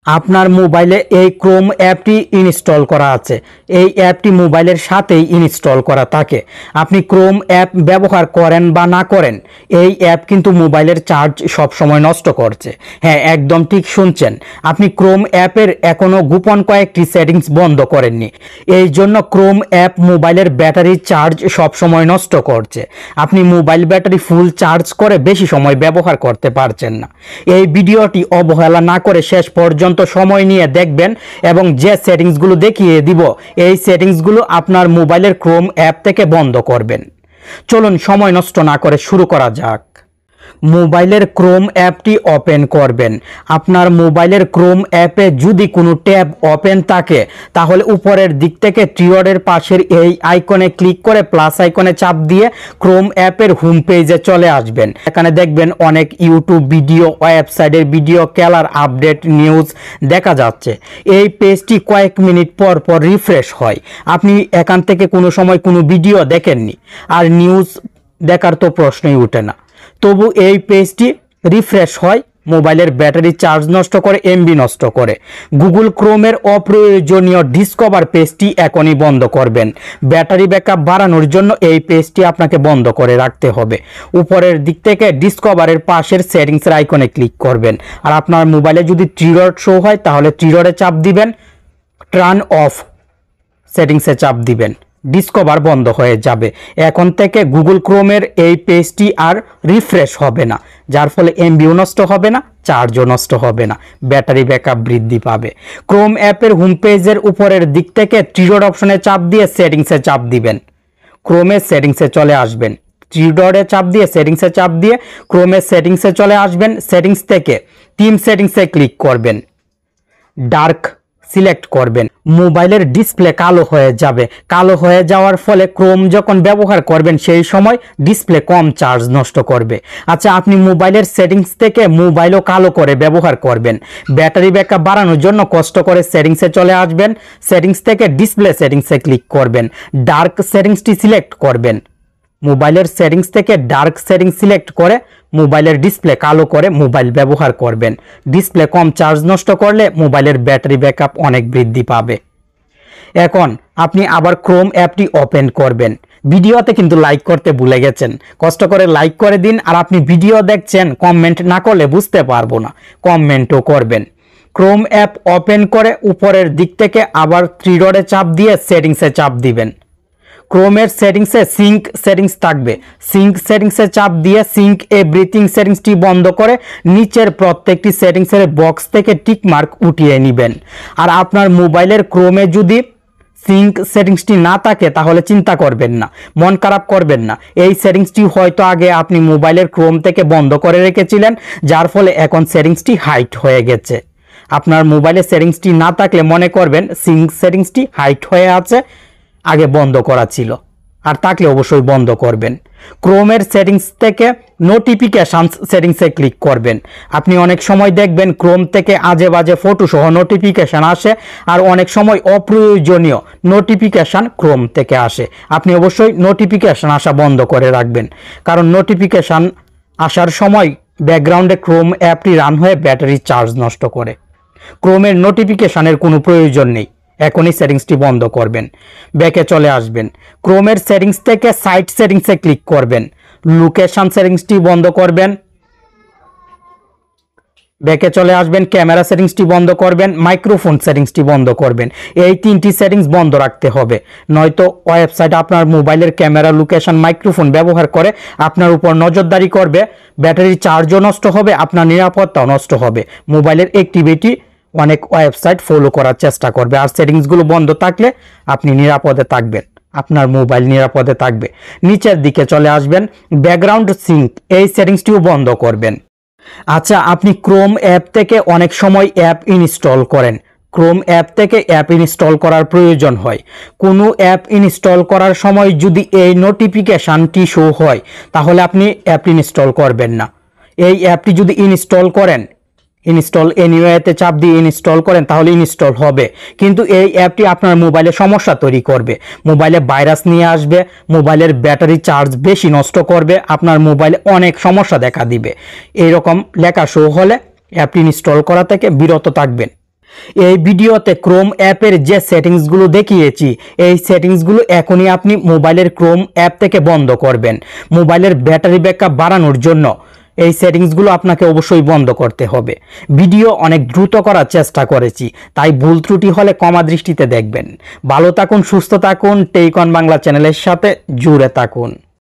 আপনার মোবাইলে এই ক্রোম অ্যাপটি ইনস্টল করা আছে। এই অ্যাপটি মোবাইলের সাথেই ইনস্টল করা থাকে। আপনি ক্রোম অ্যাপ ব্যবহার করেন বা না করেন, এই অ্যাপ কিন্তু মোবাইলের চার্জ সবসময় নষ্ট করছে। হ্যাঁ, একদম ঠিক শুনছেন। আপনি ক্রোম অ্যাপের এখনও গোপন কয়েকটি সেটিংস বন্ধ করেননি। এই জন্য ক্রোম অ্যাপ মোবাইলের ব্যাটারি চার্জ সবসময় নষ্ট করছে। আপনি মোবাইল ব্যাটারি ফুল চার্জ করে বেশি সময় ব্যবহার করতে পারছেন না। এই ভিডিওটি অবহেলা না করে শেষ পর্যন্ত সময় নিয়ে দেখবেন এবং যে সেটিংসগুলো দেখিয়ে দিব, এই সেটিংসগুলো আপনার মোবাইলের ক্রোম অ্যাপ থেকে বন্ধ করবেন। চলুন সময় নষ্ট না করে শুরু করা যাক। মোবাইলের ক্রোম অ্যাপটি ওপেন করবেন। আপনার মোবাইলের ক্রোম অ্যাপে যদি কোনো ট্যাব ওপেন থাকে, তাহলে উপরের দিক থেকে ট্রিওডের পাশের এই আইকনে ক্লিক করে প্লাস আইকনে চাপ দিয়ে ক্রোম অ্যাপের হোম পেজে চলে আসবেন। এখানে দেখবেন অনেক ইউটিউব ভিডিও, ওয়েবসাইটের ভিডিও, খেলার আপডেট, নিউজ দেখা যাচ্ছে। এই পেজটি কয়েক মিনিট পর পর রিফ্রেশ হয়। আপনি এখান থেকে কোনো সময় কোনো ভিডিও দেখেননি, আর নিউজ দেখার তো প্রশ্নই ওঠে না। তবু এই পেজটি রিফ্রেশ হয়, মোবাইলের ব্যাটারি চার্জ নষ্ট করে, এমবি নষ্ট করে। গুগল ক্রোমের অপ্রয়োজনীয় ডিসকভার পেজটি এখনই বন্ধ করবেন। ব্যাটারি ব্যাকআপ বাড়ানোর জন্য এই পেজটি আপনাকে বন্ধ করে রাখতে হবে। উপরের দিক থেকে ডিসকভারের পাশের সেটিংসের আইকনে ক্লিক করবেন। আর আপনার মোবাইলে যদি ট্রিডট শো হয়, তাহলে ট্রিডটে চাপ দিবেন, টার্ন অফ সেটিংসে চাপ দিবেন, ডিসকভার বন্ধ হয়ে যাবে। এখন থেকে গুগল ক্রোমের এই পেজটি আর রিফ্রেশ হবে না, যার ফলে এমবিও নষ্ট হবে না, চার্জও নষ্ট হবে না, ব্যাটারি ব্যাকআপ বৃদ্ধি পাবে। ক্রোম অ্যাপের হোম পেজের উপরের দিক থেকে থ্রি ডট অপশনে চাপ দিয়ে সেটিংসে চাপ দিবেন। ক্রোমের সেটিংসে চলে আসবেন। থ্রি ডটে চাপ দিয়ে সেটিংসে চাপ দিয়ে ক্রোমের সেটিংসে চলে আসবেন। সেটিংস থেকে থিম সেটিংসে ক্লিক করবেন, ডার্ক সিলেক্ট করবেন। মোবাইলের ডিসপ্লে কালো হয়ে যাবে। কালো হয়ে যাওয়ার ফলে ক্রোম যখন ব্যবহার করবেন, সেই সময় ডিসপ্লে কম চার্জ নষ্ট করবে। আচ্ছা, আপনি মোবাইলের সেটিংস থেকে মোবাইলও কালো করে ব্যবহার করবেন। ব্যাটারি ব্যাকআপ বাড়ানোর জন্য কষ্ট করে সেটিংসে চলে আসবেন। সেটিংস থেকে ডিসপ্লে সেটিংসে ক্লিক করবেন, ডার্ক সেটিংসটি সিলেক্ট করবেন। মোবাইলের সেটিংস থেকে ডার্ক সেটিংস সিলেক্ট করে মোবাইলের ডিসপ্লে কালো করে মোবাইল ব্যবহার করবেন। ডিসপ্লে কম চার্জ নষ্ট করলে মোবাইলের ব্যাটারি ব্যাকআপ অনেক বৃদ্ধি পাবে। এখন আপনি আবার ক্রোম অ্যাপটি ওপেন করবেন। ভিডিওতে কিন্তু লাইক করতে ভুলে গেছেন, কষ্ট করে লাইক করে দিন। আর আপনি ভিডিও দেখছেন, কমেন্ট না করলে বুঝতে পারবো না, কমেন্টও করবেন। ক্রোম অ্যাপ ওপেন করে উপরের দিক থেকে আবার থ্রি ডটে চাপ দিয়ে সেটিংসে চাপ দিবেন। ক্রোমের সেটিংসে সিঙ্ক সেটিংস থাকবে। সিঙ্ক সেটিংসে চাপ দিয়ে সিঙ্ক এভরিথিং সেটিংসটি বন্ধ করে নিচের প্রত্যেকটি সেটিংসের বক্স থেকে টিক মার্ক উঠিয়ে নেবেন। আর আপনার মোবাইলের ক্রোমে যদি সিঙ্ক সেটিংসটি না থাকে, তাহলে চিন্তা করবেন না, মন খারাপ করবেন না। এই সেটিংসটি হয়তো আগে আপনি মোবাইলের ক্রোম থেকে বন্ধ করে রেখেছিলেন, যার ফলে এখন সেটিংসটি হাইড হয়ে গেছে। আপনার মোবাইলে সেটিংসটি না থাকলে মনে করবেন সিঙ্ক সেটিংসটি হাইড হয়ে আছে, আগে বন্ধ করা ছিল। আর থাকলে অবশ্যই বন্ধ করবেন। ক্রোমের সেটিংস থেকে নোটিফিকেশানস সেটিংসে ক্লিক করবেন। আপনি অনেক সময় দেখবেন ক্রোম থেকে আজে বাজে ফটো সহ নোটিফিকেশান আসে, আর অনেক সময় অপ্রয়োজনীয় নোটিফিকেশান ক্রোম থেকে আসে। আপনি অবশ্যই নোটিফিকেশান আসা বন্ধ করে রাখবেন, কারণ নোটিফিকেশান আসার সময় ব্যাকগ্রাউন্ডে ক্রোম অ্যাপটি রান হয়ে ব্যাটারি চার্জ নষ্ট করে। ক্রোমের নোটিফিকেশানের কোনো প্রয়োজন নেই, এখনই সেটিংসটি বন্ধ করবেন। ব্যাকে চলে আসবেন। ক্রোমের সেটিংস থেকে সাইট সেটিংসে ক্লিক করবেন। লোকেশন সেটিংসটি বন্ধ করবেন। ব্যাকে চলে আসবেন। ক্যামেরা সেটিংসটি বন্ধ করবেন। মাইক্রোফোন সেটিংসটি বন্ধ করবেন। এই তিনটি সেটিংস বন্ধ রাখতে হবে, নয়তো ওয়েবসাইট আপনার মোবাইলের ক্যামেরা, লোকেশন, মাইক্রোফোন ব্যবহার করে আপনার উপর নজরদারি করবে। ব্যাটারি চার্জও নষ্ট হবে, আপনার নিরাপত্তাও নষ্ট হবে। মোবাইলের অ্যাক্টিভিটি অনেক ওয়েবসাইট ফলো করার চেষ্টা করবে। আর সেটিংসগুলো বন্ধ থাকলে আপনি নিরাপদে থাকবেন, আপনার মোবাইল নিরাপদে থাকবে। নিচের দিকে চলে আসবেন। ব্যাকগ্রাউন্ড সিঙ্ক, এই সেটিংসটিও বন্ধ করবেন। আচ্ছা, আপনি ক্রোম অ্যাপ থেকে অনেক সময় অ্যাপ ইনস্টল করেন। ক্রোম অ্যাপ থেকে অ্যাপ ইনস্টল করার প্রয়োজন হয়। কোনো অ্যাপ ইনস্টল করার সময় যদি এই নোটিফিকেশানটি শো হয়, তাহলে আপনি অ্যাপ ইনস্টল করবেন না। এই অ্যাপটি যদি ইনস্টল করেন, ইনস্টল এনিওয়েতে চাপ দিয়ে ইনস্টল করেন, তাহলে ইনস্টল হবে। কিন্তু এই অ্যাপটি আপনার মোবাইলে সমস্যা তৈরি করবে, মোবাইলে ভাইরাস নিয়ে আসবে, মোবাইলের ব্যাটারি চার্জ বেশি নষ্ট করবে, আপনার মোবাইলে অনেক সমস্যা দেখা দিবে। এইরকম লেখা শো হলে অ্যাপটি ইনস্টল করা থেকে বিরত থাকবেন। এই ভিডিওতে ক্রোম অ্যাপের যে সেটিংসগুলো দেখিয়েছি এই সেটিংসগুলো এখনই আপনি মোবাইলের ক্রোম অ্যাপ থেকে বন্ধ করবেন। মোবাইলের ব্যাটারি ব্যাকআপ বাড়ানোর জন্য এই সেটিংসগুলো আপনাকে অবশ্যই বন্ধ করতে হবে। ভিডিও অনেক দ্রুত করার চেষ্টা করেছি, তাই ভুল ত্রুটি হলে ক্ষমা দৃষ্টিতে দেখবেন। ভালো থাকুন, সুস্থ থাকুন, টেক অন বাংলা চ্যানেলের সাথে জুড়ে থাকুন।